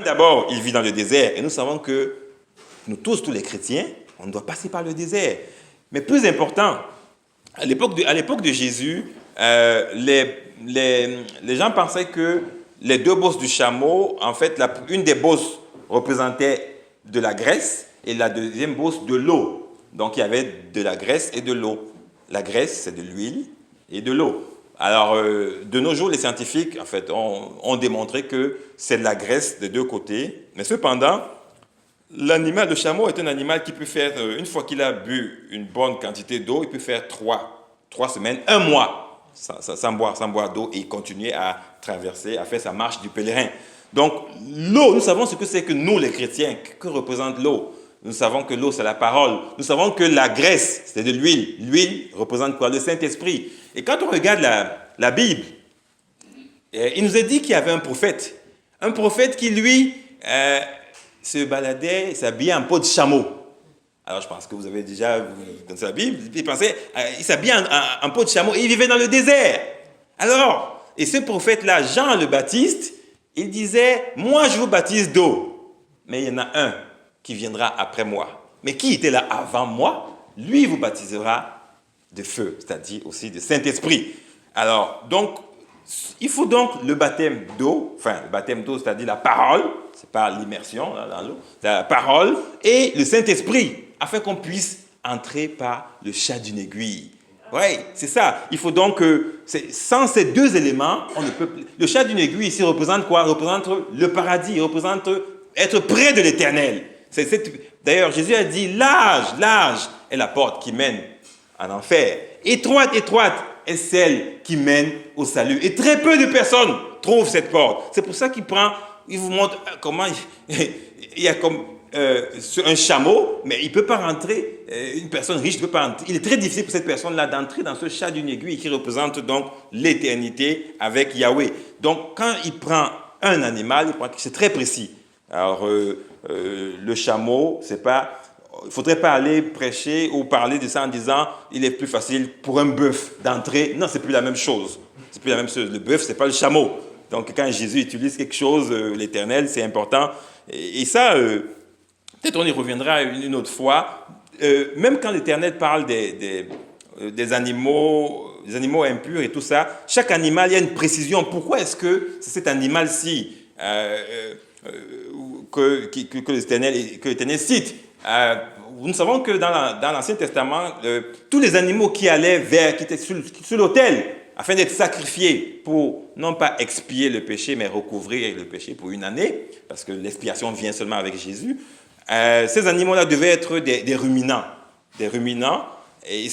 D'abord, il vit dans le désert et nous savons que nous tous les chrétiens, on doit passer par le désert. Mais plus important, à l'époque de Jésus, les gens pensaient que les deux bosses du chameau, en fait, une des bosses représentait de la graisse et la deuxième bosse de l'eau. Donc, il y avait de la graisse et de l'eau. La graisse, c'est de l'huile et de l'eau. Alors, de nos jours, les scientifiques, en fait, ont démontré que c'est de la graisse des deux côtés. Mais cependant, l'animal, le chameau est un animal qui peut faire, une fois qu'il a bu une bonne quantité d'eau, il peut faire trois semaines, un mois, sans boire d'eau et continuer à traverser, à faire sa marche du pèlerin. Donc, l'eau, nous savons ce que c'est que nous, les chrétiens, que représente l'eau. Nous savons que l'eau, c'est la parole. Nous savons que la graisse, c'est de l'huile. L'huile représente quoi? Le Saint-Esprit. Et quand on regarde la Bible, il nous est dit qu'il y avait un prophète. Un prophète qui, lui, se baladait, s'habillait en peau de chameau. Alors, je pense que vous avez déjà dans la Bible, il s'habillait en peau de chameau et il vivait dans le désert. Alors, et ce prophète-là, Jean le Baptiste, il disait, moi, je vous baptise d'eau, mais il y en a un qui viendra après moi. Mais qui était là avant moi? Lui vous baptisera de feu, c'est-à-dire aussi de Saint-Esprit. Alors, donc, il faut donc le baptême d'eau, c'est-à-dire la parole, c'est pas l'immersion dans l'eau, c'est la parole et le Saint-Esprit, afin qu'on puisse entrer par le chat d'une aiguille. Oui, c'est ça. Il faut donc sans ces deux éléments, on ne peut. Le chat d'une aiguille ici représente quoi? Représente le paradis, représente être près de l'Éternel. D'ailleurs, Jésus a dit, large est la porte qui mène en enfer. Étroite est celle qui mène au salut. Et très peu de personnes trouvent cette porte. C'est pour ça il vous montre comment il y a comme un chameau, mais il ne peut pas rentrer, une personne riche ne peut pas rentrer. Il est très difficile pour cette personne-là d'entrer dans ce chat d'une aiguille qui représente donc l'éternité avec Yahweh. Donc, quand il prend un animal, c'est très précis. Alors, le chameau, c'est pas... Il ne faudrait pas aller prêcher ou parler de ça en disant il est plus facile pour un bœuf d'entrer. Non, c'est plus la même chose. C'est plus la même chose. Le bœuf, c'est pas le chameau. Donc, quand Jésus utilise quelque chose, l'Éternel, c'est important. Et ça, peut-être on y reviendra une autre fois. Même quand l'Éternel parle des animaux impurs et tout ça, chaque animal, il y a une précision. Pourquoi est-ce que c'est cet animal-ci que l'Éternel cite? Nous savons que dans l'Ancien Testament, tous les animaux qui étaient sur l'autel, afin d'être sacrifiés pour non pas expier le péché, mais recouvrir le péché pour une année, parce que l'expiation vient seulement avec Jésus, ces animaux-là devaient être des ruminants. Des ruminants, et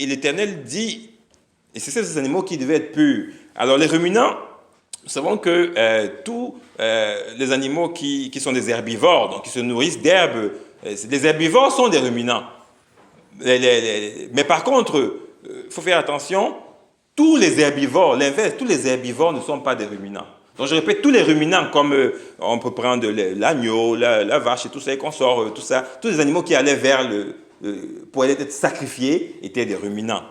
l'Éternel dit, et c'est ces animaux qui devaient être purs. Alors les ruminants, nous savons que tous les animaux qui sont des herbivores, donc qui se nourrissent d'herbes, les herbivores sont des ruminants. Mais par contre, il faut faire attention, tous les herbivores, l'inverse, tous les herbivores ne sont pas des ruminants. Donc je répète, tous les ruminants, comme on peut prendre l'agneau, la vache et tout ça, et consorts, tout ça, tous les animaux qui allaient vers pour être sacrifiés étaient des ruminants.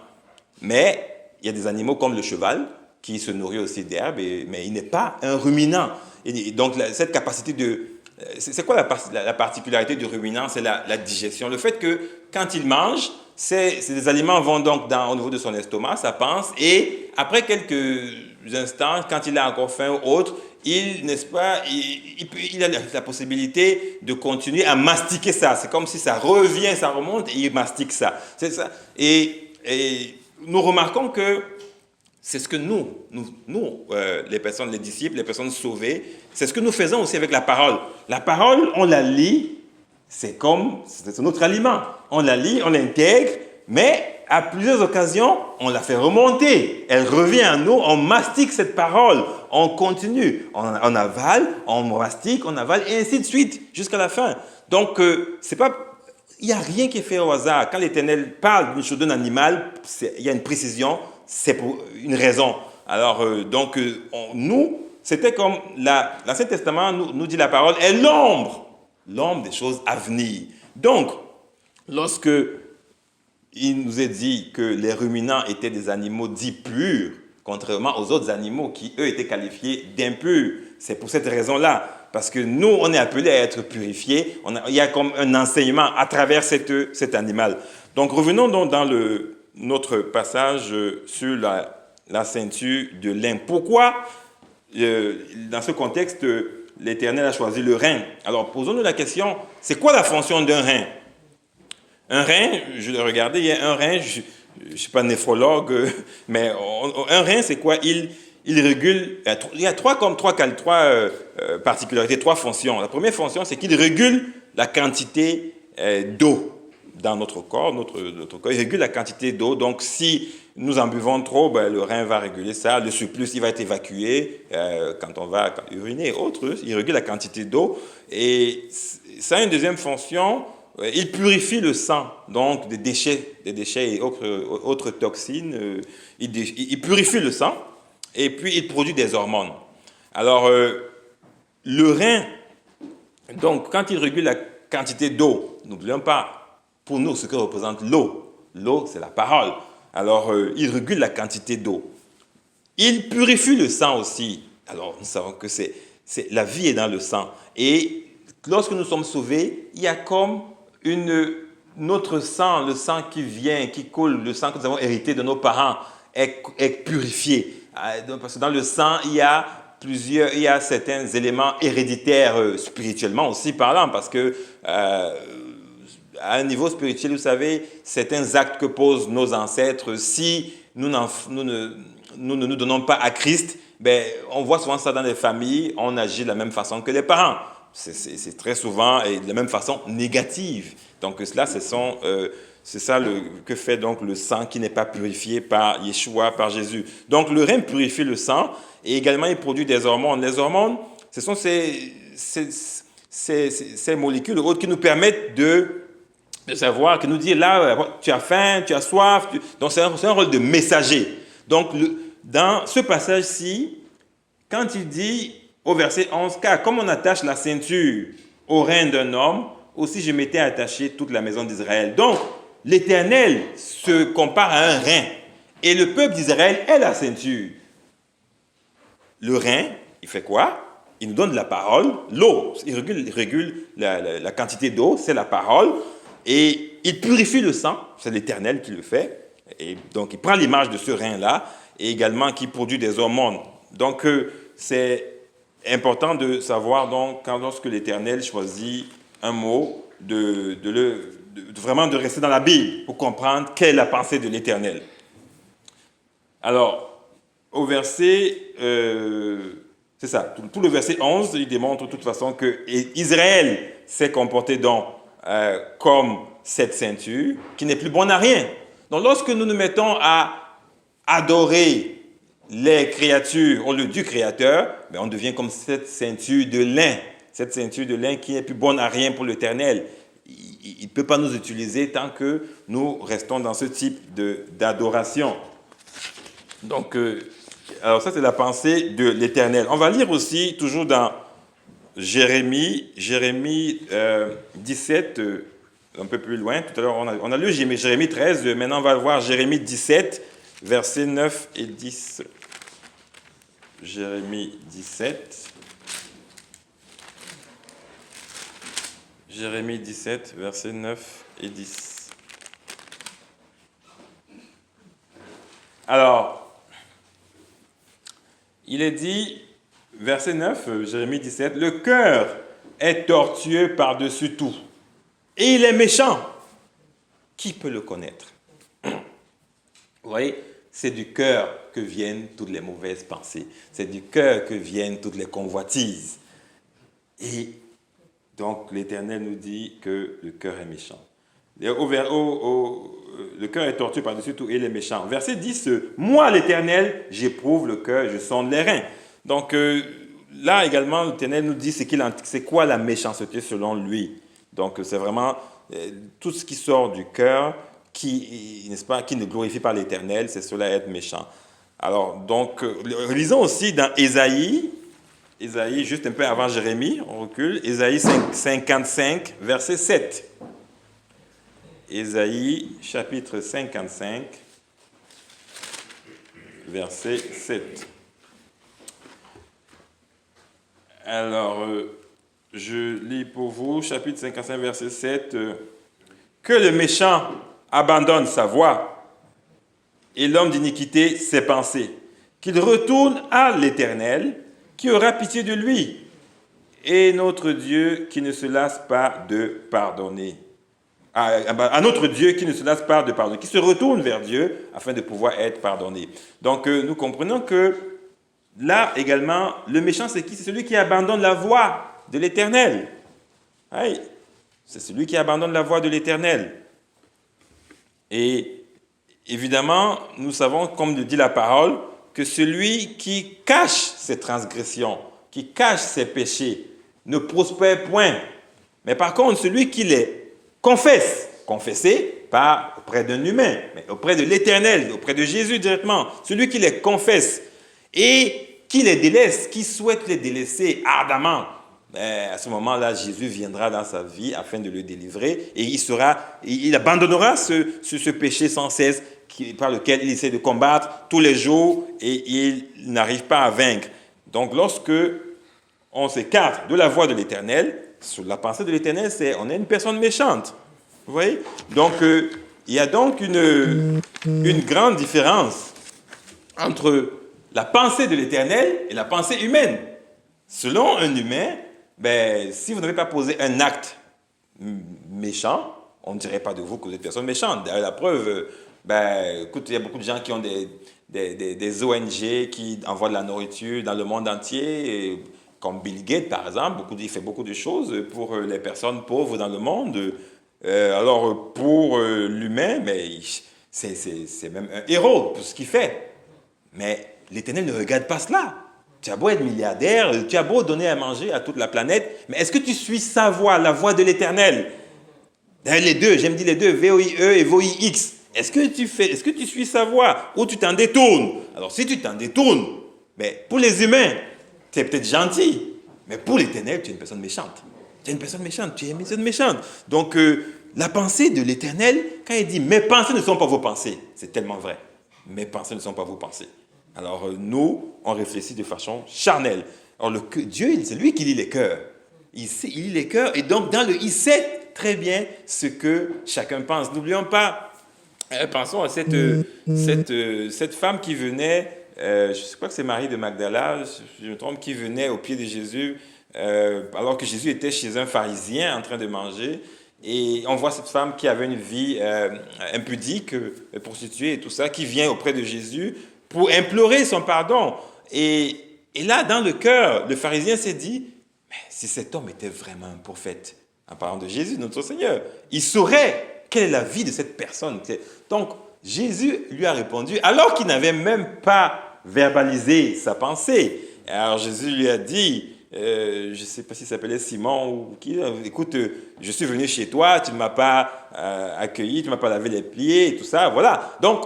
Mais il y a des animaux comme le cheval, qui se nourrit aussi d'herbe, mais il n'est pas un ruminant. Et donc cette capacité de... C'est quoi la particularité du ruminant? C'est la digestion. Le fait que quand il mange, ces aliments vont donc au niveau de son estomac, ça pense, et après quelques instants, quand il a encore faim ou autre, il a la possibilité de continuer à mastiquer ça. C'est comme si ça revient, ça remonte, et il mastique ça. C'est ça. Et nous remarquons que c'est ce que nous les personnes, les disciples, les personnes sauvées, c'est ce que nous faisons aussi avec la parole. La parole, on la lit, c'est notre aliment. On la lit, on l'intègre, mais à plusieurs occasions, on la fait remonter. Elle revient à nous, on mastique cette parole, on continue, on avale, on mastique, on avale, et ainsi de suite, jusqu'à la fin. Donc, il n'y a rien qui est fait au hasard. Quand l'Éternel parle d'une chose, d'un animal, il y a une précision, c'est pour une raison. Alors, nous, c'était comme l'Ancien Testament nous dit la parole est l'ombre des choses à venir. Donc, lorsque il nous est dit que les ruminants étaient des animaux dits purs, contrairement aux autres animaux qui, eux, étaient qualifiés d'impurs, c'est pour cette raison-là. Parce que nous, on est appelés à être purifiés. Il y a comme un enseignement à travers cet animal. Donc, revenons donc dans notre passage sur la ceinture de lin. Pourquoi, dans ce contexte, l'Éternel a choisi le rein? Alors, posons-nous la question, c'est quoi la fonction d'un rein? Un rein, je l'ai regardé, il y a un rein, je ne suis pas néphrologue, mais un rein, c'est quoi? Il régule, il y a trois particularités, trois fonctions. La première fonction, c'est qu'il régule la quantité d'eau dans notre corps. Notre corps, il régule la quantité d'eau. Donc, si nous en buvons trop, le rein va réguler ça. Le surplus, il va être évacué quand on va uriner. Il régule la quantité d'eau. Et ça a une deuxième fonction. Il purifie le sang, donc des déchets et autres toxines. Il purifie le sang et puis il produit des hormones. Alors, le rein, donc, quand il régule la quantité d'eau, n'oublions pas, pour nous, ce que représente l'eau. L'eau, c'est la parole. Alors, il régule la quantité d'eau. Il purifie le sang aussi. Alors, nous savons que la vie est dans le sang. Et lorsque nous sommes sauvés, il y a comme notre sang, le sang qui vient, qui coule, le sang que nous avons hérité de nos parents, est purifié. Parce que dans le sang, il y a certains éléments héréditaires spirituellement aussi parlant, parce que à un niveau spirituel, vous savez, certains actes que posent nos ancêtres, si nous ne nous donnons pas à Christ, on voit souvent ça dans les familles, on agit de la même façon que les parents. C'est très souvent et de la même façon négative. Donc cela, c'est ça que fait donc le sang qui n'est pas purifié par Yeshua, par Jésus. Donc le rein purifie le sang et également il produit des hormones. Les hormones, ce sont ces molécules autres qui nous permettent de savoir, qui nous disent là, tu as faim, tu as soif. Donc c'est un rôle de messager. Donc dans ce passage-ci, quand il dit au verset 11, car comme on attache la ceinture au rein d'un homme, aussi je m'étais attaché toute la maison d'Israël. Donc, l'Éternel se compare à un rein. Et le peuple d'Israël est la ceinture. Le rein, il fait quoi? Il nous donne de la parole, l'eau. Il régule la quantité d'eau, c'est la parole. Et il purifie le sang, c'est l'Éternel qui le fait. Et donc, il prend l'image de ce rein-là, et également qui produit des hormones. Donc, c'est important de savoir, donc, lorsque l'Éternel choisit un mot, vraiment de rester dans la Bible pour comprendre quelle est la pensée de l'Éternel. Alors, au verset, c'est ça, tout le verset 11, il démontre de toute façon que Israël s'est comporté donc comme cette ceinture qui n'est plus bonne à rien. Donc, lorsque nous nous mettons à adorer les créatures au lieu du Créateur, on devient comme cette ceinture de lin. Cette ceinture de lin qui n'est plus bonne à rien pour l'Éternel. Il ne peut pas nous utiliser tant que nous restons dans ce type d'adoration. Donc, alors ça c'est la pensée de l'Éternel. On va lire aussi, toujours dans Jérémie 17, un peu plus loin. Tout à l'heure, on a lu Jérémie 13, maintenant on va voir Jérémie 17, versets 9 et 10. Jérémie 17. Jérémie 17, versets 9 et 10. Alors, il est dit, verset 9, Jérémie 17, « Le cœur est tortueux par-dessus tout, et il est méchant. Qui peut le connaître? » Vous voyez, c'est du cœur que viennent toutes les mauvaises pensées. C'est du cœur que viennent toutes les convoitises. Et donc, l'Éternel nous dit que le cœur est méchant. Le cœur est tortueux par-dessus tout et il est méchant. Verset 10, « Moi, l'Éternel, j'éprouve le cœur, je sonde les reins. » Donc, là également, l'Éternel nous dit c'est quoi la méchanceté selon lui. Donc, c'est vraiment tout ce qui sort du cœur qui ne glorifie pas l'Éternel, c'est cela être méchant. Alors, donc, lisons aussi dans Ésaïe, juste un peu avant Jérémie, on recule, Ésaïe 55, verset 7. Ésaïe, chapitre 55, verset 7. Alors, Je lis pour vous, chapitre 55, verset 7. Que le méchant abandonne sa voie et l'homme d'iniquité ses pensées, qu'il retourne à l'Éternel, qui aura pitié de lui, et notre Dieu qui ne se lasse pas de pardonner. À notre Dieu qui ne se lasse pas de pardonner, qui se retourne vers Dieu afin de pouvoir être pardonné. Donc nous comprenons que là également, le méchant c'est qui? C'est celui qui abandonne la voie de l'Éternel. Oui, c'est celui qui abandonne la voie de l'Éternel. Et évidemment, nous savons, comme le dit la parole, que celui qui cache ses transgressions, qui cache ses péchés, ne prospère point. Mais par contre, celui qui les confesse, confesser, pas auprès d'un humain, mais auprès de l'Éternel, auprès de Jésus directement, celui qui les confesse et qui les délaisse, qui souhaite les délaisser ardemment, à ce moment-là, Jésus viendra dans sa vie afin de le délivrer et il abandonnera ce péché sans cesse par lequel il essaie de combattre tous les jours et il n'arrive pas à vaincre. Donc, lorsque on s'écarte de la voie de l'Éternel, sur la pensée de l'Éternel, on est une personne méchante. Vous voyez? Donc, il y a donc une grande différence entre la pensée de l'Éternel et la pensée humaine. Selon un humain, si vous n'avez pas posé un acte méchant, on ne dirait pas de vous que vous êtes une personne méchante. D'ailleurs, la preuve, écoute, il y a beaucoup de gens qui ont des ONG qui envoient de la nourriture dans le monde entier, comme Bill Gates, par exemple. Il fait beaucoup de choses pour les personnes pauvres dans le monde. Alors, pour l'humain, c'est même un héros pour ce qu'il fait. Mais l'Éternel ne regarde pas cela. Tu as beau être milliardaire, tu as beau donner à manger à toute la planète, mais est-ce que tu suis sa voie, la voie de l'Éternel? Les deux, j'aime dire les deux, V-O-I-E et V-O-I-X. Est-ce que tu suis sa voie ou tu t'en détournes? Alors, si tu t'en détournes, pour les humains, tu es peut-être gentil, mais pour l'Éternel, tu es une personne méchante. Tu es une personne méchante. Donc, la pensée de l'Éternel, quand il dit « mes pensées ne sont pas vos pensées », c'est tellement vrai. Mes pensées ne sont pas vos pensées. Alors, nous, on réfléchit de façon charnelle. Alors, Dieu, c'est lui qui lit les cœurs. Il lit les cœurs et donc, il sait très bien ce que chacun pense. N'oublions pas, pensons à cette femme qui venait, je crois que c'est Marie de Magdala, je me trompe, qui venait au pied de Jésus, alors que Jésus était chez un pharisien en train de manger. Et on voit cette femme qui avait une vie impudique, prostituée et tout ça, qui vient auprès de Jésus pour implorer son pardon. Et là, dans le cœur, le pharisien s'est dit, mais si cet homme était vraiment un prophète, en parlant de Jésus, notre Seigneur, il saurait quelle est la vie de cette personne. Donc, Jésus lui a répondu, alors qu'il n'avait même pas verbalisé sa pensée. Alors, Jésus lui a dit, je ne sais pas s'il s'appelait Simon ou qui, écoute, je suis venu chez toi, tu ne m'as pas accueilli, tu ne m'as pas lavé les pieds, et tout ça, voilà. Donc,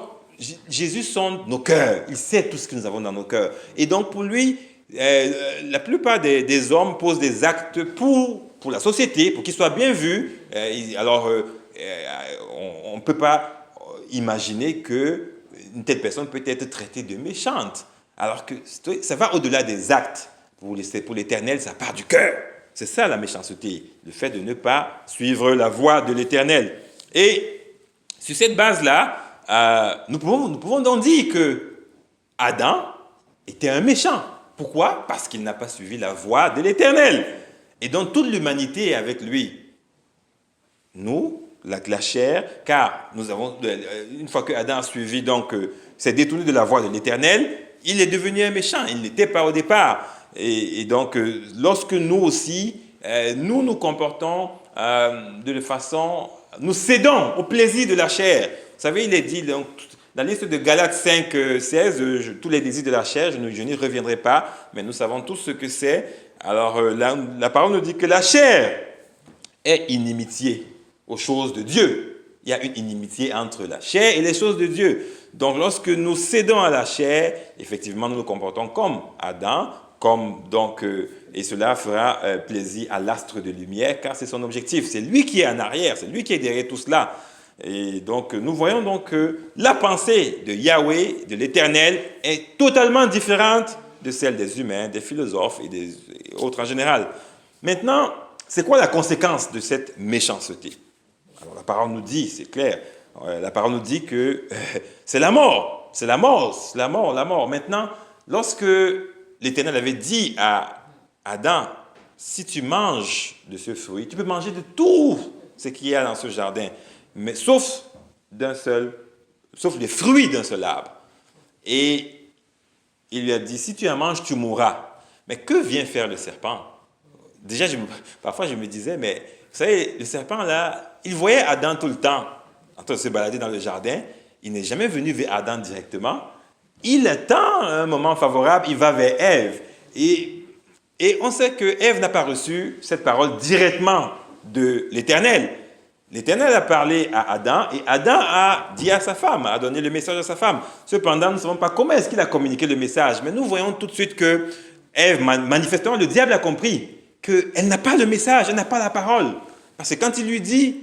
Jésus sonde nos cœurs, il sait tout ce que nous avons dans nos cœurs. Et donc, pour lui, la plupart des hommes posent des actes pour la société, pour qu'ils soient bien vus. Alors, on ne peut pas imaginer qu'une telle personne peut être traitée de méchante, alors que ça va au-delà des actes. Pour l'Éternel, ça part du cœur. C'est ça la méchanceté, le fait de ne pas suivre la voie de l'Éternel. Et sur cette base-là, nous pouvons donc dire que Adam était un méchant. Pourquoi? Parce qu'il n'a pas suivi la voie de l'Éternel. Et donc toute l'humanité est avec lui. Nous, la chair, car nous avons, une fois que Adam a suivi, donc, s'est détourné de la voie de l'Éternel, il est devenu un méchant. Il n'était pas au départ. Et donc, lorsque nous aussi, nous comportons de façon, nous cédons au plaisir de la chair. Vous savez, il est dit donc, dans la liste de Galates 5, 16, tous les désirs de la chair, je n'y reviendrai pas, mais nous savons tous ce que c'est. Alors, la parole nous dit que la chair est inimitié aux choses de Dieu. Il y a une inimitié entre la chair et les choses de Dieu. Donc, lorsque nous cédons à la chair, effectivement, nous nous comportons comme Adam, et cela fera plaisir à l'astre de lumière, car c'est son objectif. C'est lui qui est en arrière, c'est lui qui est derrière tout cela. Et donc, nous voyons donc que la pensée de Yahweh, de l'Éternel, est totalement différente de celle des humains, des philosophes et des autres en général. Maintenant, c'est quoi la conséquence de cette méchanceté? Alors la parole nous dit, c'est clair, la parole nous dit que c'est la mort, c'est la mort, c'est la mort, la mort. Maintenant, lorsque l'Éternel avait dit à Adam, si tu manges de ce fruit, tu peux manger de tout ce qu'il y a dans ce jardin, mais sauf les fruits d'un seul arbre. Et il lui a dit, si tu en manges, tu mourras. Mais que vient faire le serpent? Déjà, parfois je me disais, mais vous savez, le serpent là, il voyait Adam tout le temps en train de se balader dans le jardin. Il n'est jamais venu vers Adam directement. Il attend un moment favorable, il va vers Ève. Et on sait que Ève n'a pas reçu cette parole directement de l'Éternel. L'Éternel a parlé à Adam et Adam a dit à sa femme, a donné le message à sa femme. Cependant, nous ne savons pas comment est-ce qu'il a communiqué le message, mais nous voyons tout de suite que Ève, manifestement, le diable a compris qu'elle n'a pas le message, elle n'a pas la parole. Parce que quand il lui dit,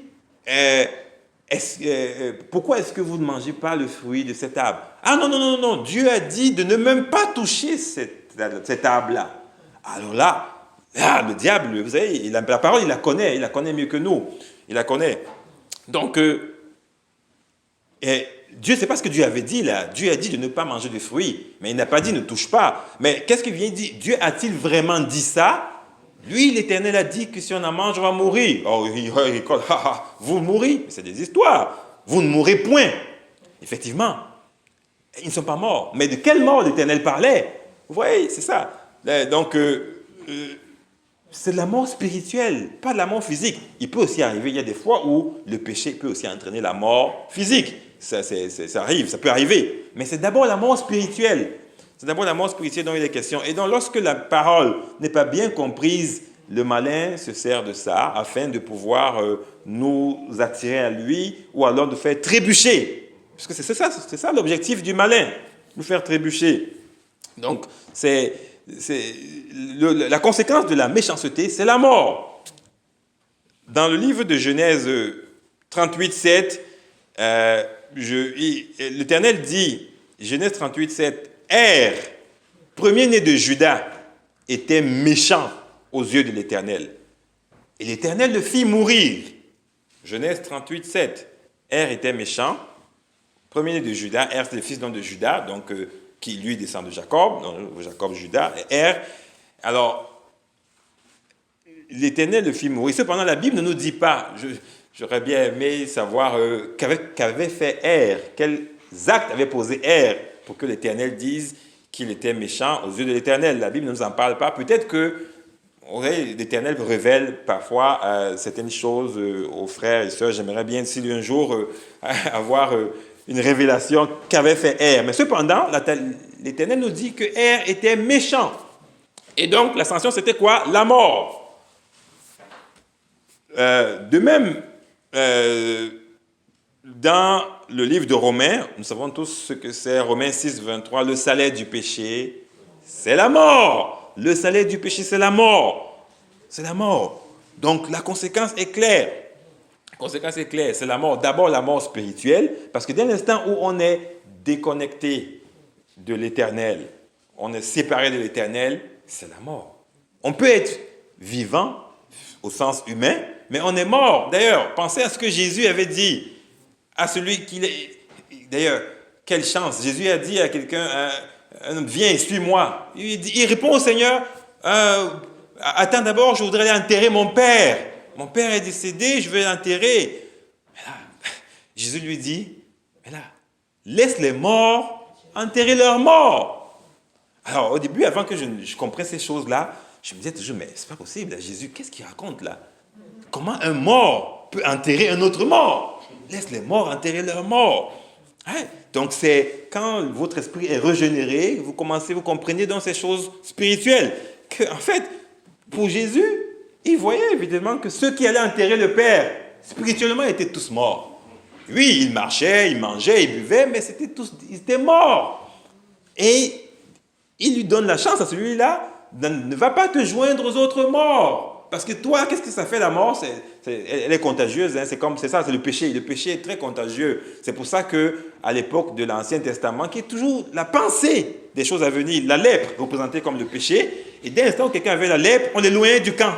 pourquoi est-ce que vous ne mangez pas le fruit de cet arbre? Ah non, non, non, non, Dieu a dit de ne même pas toucher cet arbre-là. Alors là, le diable, vous savez, la parole, il la connaît mieux que nous. Il la connaît. Donc, Dieu, c'est pas ce que Dieu avait dit là. Dieu a dit de ne pas manger de fruits, mais il n'a pas dit ne touche pas. Mais qu'est-ce qu'il vient dire? Dieu a-t-il vraiment dit ça? Lui, l'Éternel a dit que si on en mange, on va mourir. Oh, vous mourrez, c'est des histoires. Vous ne mourrez point. Effectivement, ils ne sont pas morts. Mais de quelle mort l'Éternel parlait? Vous voyez, c'est ça. Donc, c'est de la mort spirituelle, pas de la mort physique. Il peut aussi arriver, il y a des fois où le péché peut aussi entraîner la mort physique. Ça arrive, ça peut arriver. Mais c'est d'abord la mort spirituelle. C'est d'abord la mort spirituelle dont il est question. Et donc, lorsque la parole n'est pas bien comprise, le malin se sert de ça afin de pouvoir nous attirer à lui ou alors de faire trébucher. Parce que c'est ça l'objectif du malin, nous faire trébucher. Donc, la conséquence de la méchanceté, c'est la mort. Dans le livre de Genèse 38, 7, l'Éternel dit, Genèse 38, 7, Er, premier-né de Juda, était méchant aux yeux de l'Éternel. Et l'Éternel le fit mourir. Genèse 38, 7. Er était méchant, premier-né de Juda. Er, c'est le fils de Juda, donc qui lui descend de Jacob, donc Jacob, Juda, et Er. Alors, l'Éternel le fit mourir. Cependant, la Bible ne nous dit pas, j'aurais bien aimé savoir qu'avait fait Er, quels actes avait posé Er pour que l'Éternel dise qu'il était méchant aux yeux de l'Éternel. La Bible ne nous en parle pas. Peut-être que l'Éternel révèle parfois certaines choses aux frères et sœurs. J'aimerais bien, si un jour, avoir une révélation qu'avait fait Er. Mais cependant, l'Éternel nous dit que Er était méchant. Et donc, la sanction, c'était quoi? La mort. De même, dans le livre de Romains, nous savons tous ce que c'est, Romains 6, 23, le salaire du péché, c'est la mort. Le salaire du péché, c'est la mort. C'est la mort. Donc, la conséquence est claire. La conséquence est claire, c'est la mort. D'abord, la mort spirituelle, parce que dès l'instant où on est déconnecté de l'Éternel, on est séparé de l'Éternel, c'est la mort. On peut être vivant au sens humain, mais on est mort. D'ailleurs, pensez à ce que Jésus avait dit à celui qui est... D'ailleurs, quelle chance. Jésus a dit à quelqu'un, viens, suis-moi. Il répond au Seigneur, attends d'abord, je voudrais aller enterrer mon père. Mon père est décédé, je vais l'enterrer. Mais là, Jésus lui dit, mais là, laisse les morts enterrer leurs morts. Alors, au début, avant que je comprenne ces choses-là, je me disais toujours, mais c'est pas possible, là, Jésus, qu'est-ce qu'il raconte là? Comment un mort peut enterrer un autre mort? Laisse les morts enterrer leurs morts. Hein? Donc, c'est quand votre esprit est régénéré, vous comprenez donc ces choses spirituelles. Que, en fait, pour Jésus, il voyait évidemment que ceux qui allaient enterrer le Père, spirituellement, étaient tous morts. Oui, ils marchaient, ils mangeaient, ils buvaient, mais ils étaient morts. Et il lui donne la chance à celui-là, ne va pas te joindre aux autres morts. Parce que toi, qu'est-ce que ça fait la mort? Elle est contagieuse, hein? C'est ça, c'est le péché. Le péché est très contagieux. C'est pour ça qu'à l'époque de l'Ancien Testament, qui est toujours la pensée des choses à venir, la lèpre représentée comme le péché, et dès l'instant où quelqu'un avait la lèpre, on l'éloignait du camp.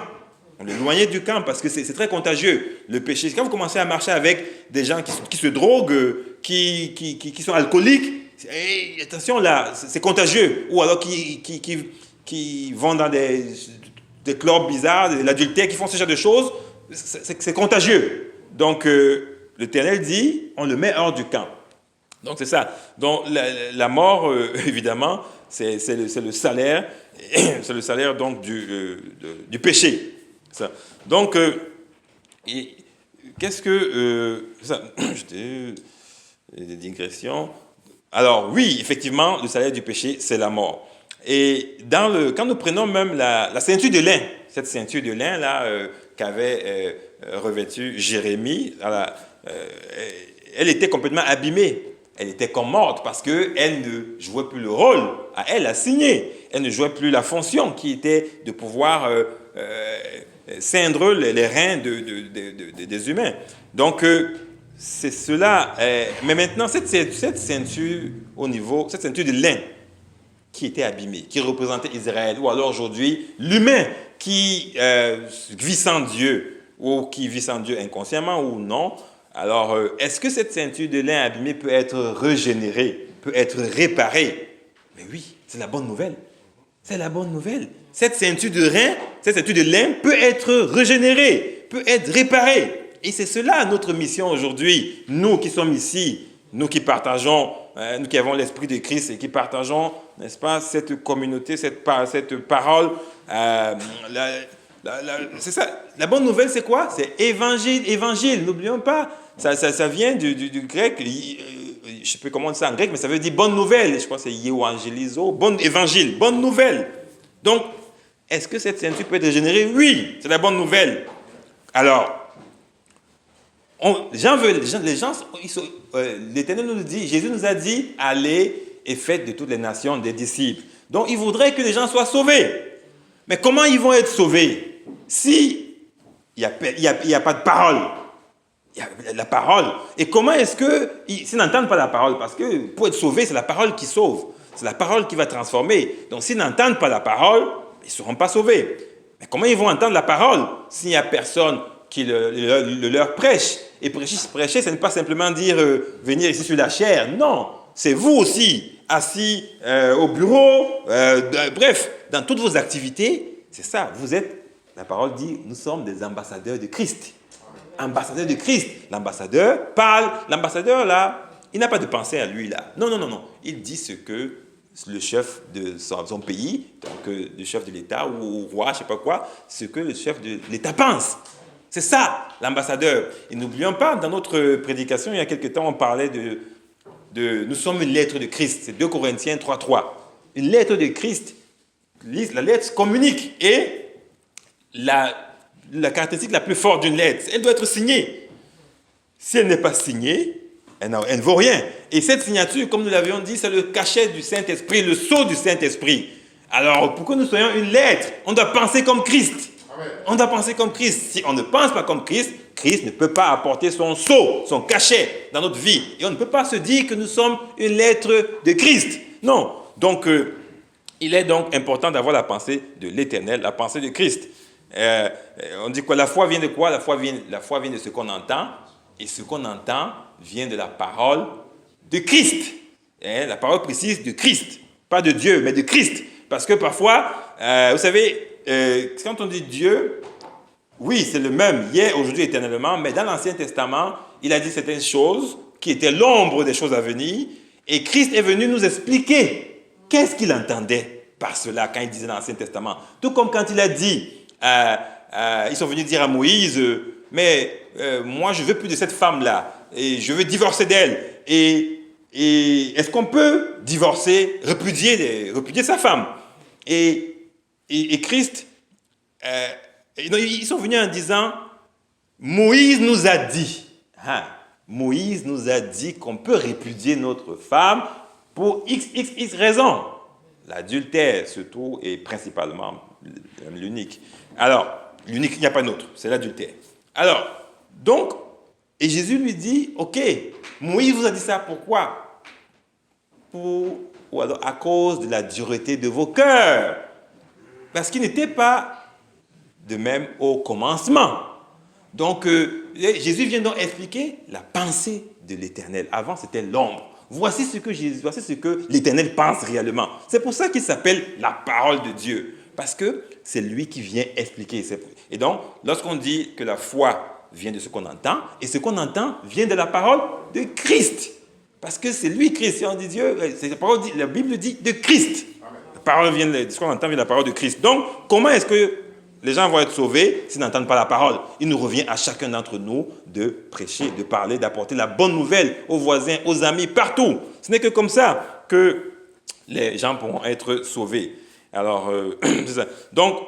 On l'éloignait du camp parce que c'est très contagieux, le péché. Quand vous commencez à marcher avec des gens qui se droguent, qui sont alcooliques, attention là, c'est contagieux. Ou alors qui vont dans des clubs bizarres, de l'adultère, qui font ce genre de choses, c'est contagieux. Donc, l'Éternel dit, on le met hors du camp. Donc, c'est ça. Donc, la mort, évidemment, c'est le salaire, c'est le salaire donc du péché. Ça. Donc, qu'est-ce que... des digressions. Alors, oui, effectivement, le salaire du péché, c'est la mort. Et quand nous prenons même la ceinture de lin, cette ceinture de lin là qu'avait revêtue Jérémie, elle était complètement abîmée. Elle était comme morte parce qu'elle ne jouait plus le rôle à elle à signer. Elle ne jouait plus la fonction qui était de pouvoir ceindre les reins des humains. Donc, c'est cela. Mais maintenant, cette ceinture cette ceinture de lin qui était abîmée, qui représentait Israël, ou alors aujourd'hui, l'humain qui vit sans Dieu, ou qui vit sans Dieu inconsciemment ou non. Alors, est-ce que cette ceinture de lin abîmée peut être régénérée, peut être réparée? Mais oui, c'est la bonne nouvelle. C'est la bonne nouvelle. Cette ceinture de lin peut être régénérée, peut être réparée. Et c'est cela notre mission aujourd'hui. Nous qui sommes ici, nous qui partageons, nous qui avons l'esprit de Christ et qui partageons, n'est-ce pas, cette communauté, cette parole. C'est ça. La bonne nouvelle, c'est quoi? C'est évangile. N'oublions pas. Ça vient du grec. Je ne sais plus comment on dit ça en grec, mais ça veut dire bonne nouvelle. Je crois que c'est euangelizo. Bon évangile, bonne nouvelle. Donc, est-ce que cette ceinture peut être régénérée? Oui, c'est la bonne nouvelle. Alors, l'Éternel nous dit, Jésus nous a dit, allez et faites de toutes les nations des disciples. Donc, il voudrait que les gens soient sauvés. Mais comment ils vont être sauvés si il n'y a pas de parole? Il y a la parole. Et comment est-ce que, s'ils n'entendent pas la parole, parce que pour être sauvé, c'est la parole qui sauve. C'est la parole qui va transformer. Donc, s'ils n'entendent pas la parole, ils ne seront pas sauvés. Mais comment ils vont entendre la parole s'il n'y a personne qui leur prêche? Et prêcher, ce n'est pas simplement dire venir ici sur la chair. Non, c'est vous aussi, assis au bureau, bref, dans toutes vos activités, c'est ça. Vous êtes, la parole dit, nous sommes des ambassadeurs de Christ. Ambassadeurs de Christ. L'ambassadeur parle. L'ambassadeur, là, il n'a pas de pensée à lui, là. Non. Il dit ce que le chef de son pays, donc le chef de l'État ou roi, je ne sais pas quoi, ce que le chef de l'État pense. C'est ça, l'ambassadeur. Et n'oublions pas, dans notre prédication, il y a quelque temps, on parlait de nous sommes une lettre de Christ. C'est 2 Corinthiens 3:3. Une lettre de Christ. La lettre communique. Et la caractéristique la plus forte d'une lettre, elle doit être signée. Si elle n'est pas signée, elle ne vaut rien. Et cette signature, comme nous l'avions dit, c'est le cachet du Saint-Esprit, le sceau du Saint-Esprit. Alors, pour que nous soyons une lettre, on doit penser comme Christ. On doit penser comme Christ. Si on ne pense pas comme Christ, Christ ne peut pas apporter son sceau, son cachet dans notre vie. Et on ne peut pas se dire que nous sommes une lettre de Christ. Non. Donc, il est donc important d'avoir la pensée de l'Éternel, la pensée de Christ. On dit que la foi vient de quoi? La foi vient de ce qu'on entend. Et ce qu'on entend vient de la parole de Christ. La parole précise de Christ. Pas de Dieu, mais de Christ. Parce que parfois, vous savez, quand on dit Dieu, oui, c'est le même, hier, aujourd'hui, éternellement, mais dans l'Ancien Testament, il a dit certaines choses qui étaient l'ombre des choses à venir, et Christ est venu nous expliquer qu'est-ce qu'il entendait par cela quand il disait dans l'Ancien Testament. Tout comme quand il a dit, ils sont venus dire à Moïse, mais moi, je ne veux plus de cette femme-là, et je veux divorcer d'elle, et est-ce qu'on peut divorcer, répudier sa femme? Et Christ, ils sont venus en disant, Moïse nous a dit, Moïse nous a dit qu'on peut répudier notre femme pour x raisons. L'adultère, surtout, et principalement l'unique. Alors, l'unique, il n'y a pas d'autre, c'est l'adultère. Alors, donc, et Jésus lui dit, ok, Moïse vous a dit ça, pourquoi? Ou alors à cause de la dureté de vos cœurs. Parce qu'ils n'étaient pas de même au commencement. Donc, Jésus vient donc expliquer la pensée de l'Éternel. Avant, c'était l'ombre. Voici ce que l'Éternel pense réellement. C'est pour ça qu'il s'appelle la parole de Dieu. Parce que c'est lui qui vient expliquer. Et donc, lorsqu'on dit que la foi vient de ce qu'on entend, et ce qu'on entend vient de la parole de Christ. Parce que c'est lui, Christ. Si on dit Dieu, la Bible dit de Christ. La parole vient de ce qu'on entend vient de la parole de Christ. Donc, comment est-ce que les gens vont être sauvés s'ils n'entendent pas la parole? Il nous revient à chacun d'entre nous de prêcher, de parler, d'apporter la bonne nouvelle aux voisins, aux amis, partout. Ce n'est que comme ça que les gens pourront être sauvés. Alors, c'est ça. Donc,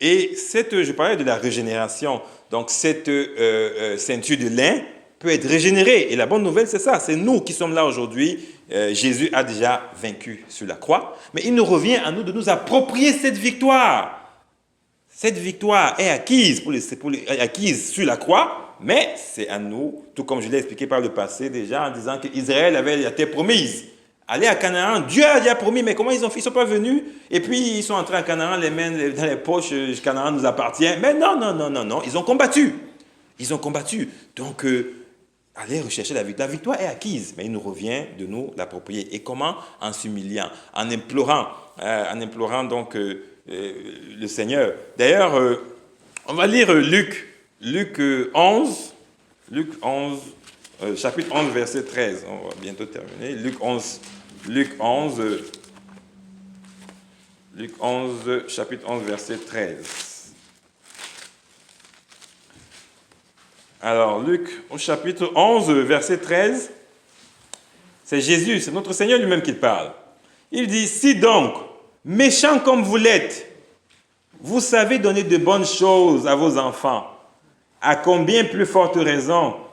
je parlais de la régénération. Donc, cette ceinture de lin peut être régénérée. Et la bonne nouvelle, c'est ça. C'est nous qui sommes là aujourd'hui. Jésus a déjà vaincu sur la croix. Mais il nous revient à nous de nous approprier cette victoire. Cette victoire est acquise, acquise sur la croix, mais c'est à nous, tout comme je l'ai expliqué par le passé déjà, en disant qu'Israël avait la terre promise. Aller à Canaan, Dieu a déjà promis, mais comment ils ont fait? Ils ne sont pas venus, et puis ils sont entrés à Canaan, les mains dans les poches, Canaan nous appartient. Mais non, ils ont combattu. Ils ont combattu. Donc, allez rechercher la victoire. La victoire est acquise, mais il nous revient de nous l'approprier. Et comment? En s'humiliant, en implorant donc le Seigneur. D'ailleurs, on va lire Luc 11, chapitre 11, verset 13. On va bientôt terminer. Luc 11, chapitre 11, verset 13. Alors, Luc, au chapitre 11, verset 13, c'est Jésus, c'est notre Seigneur lui-même qui parle. Il dit, « Si donc, méchants comme vous l'êtes, vous savez donner de bonnes choses à vos enfants, à combien plus forte raison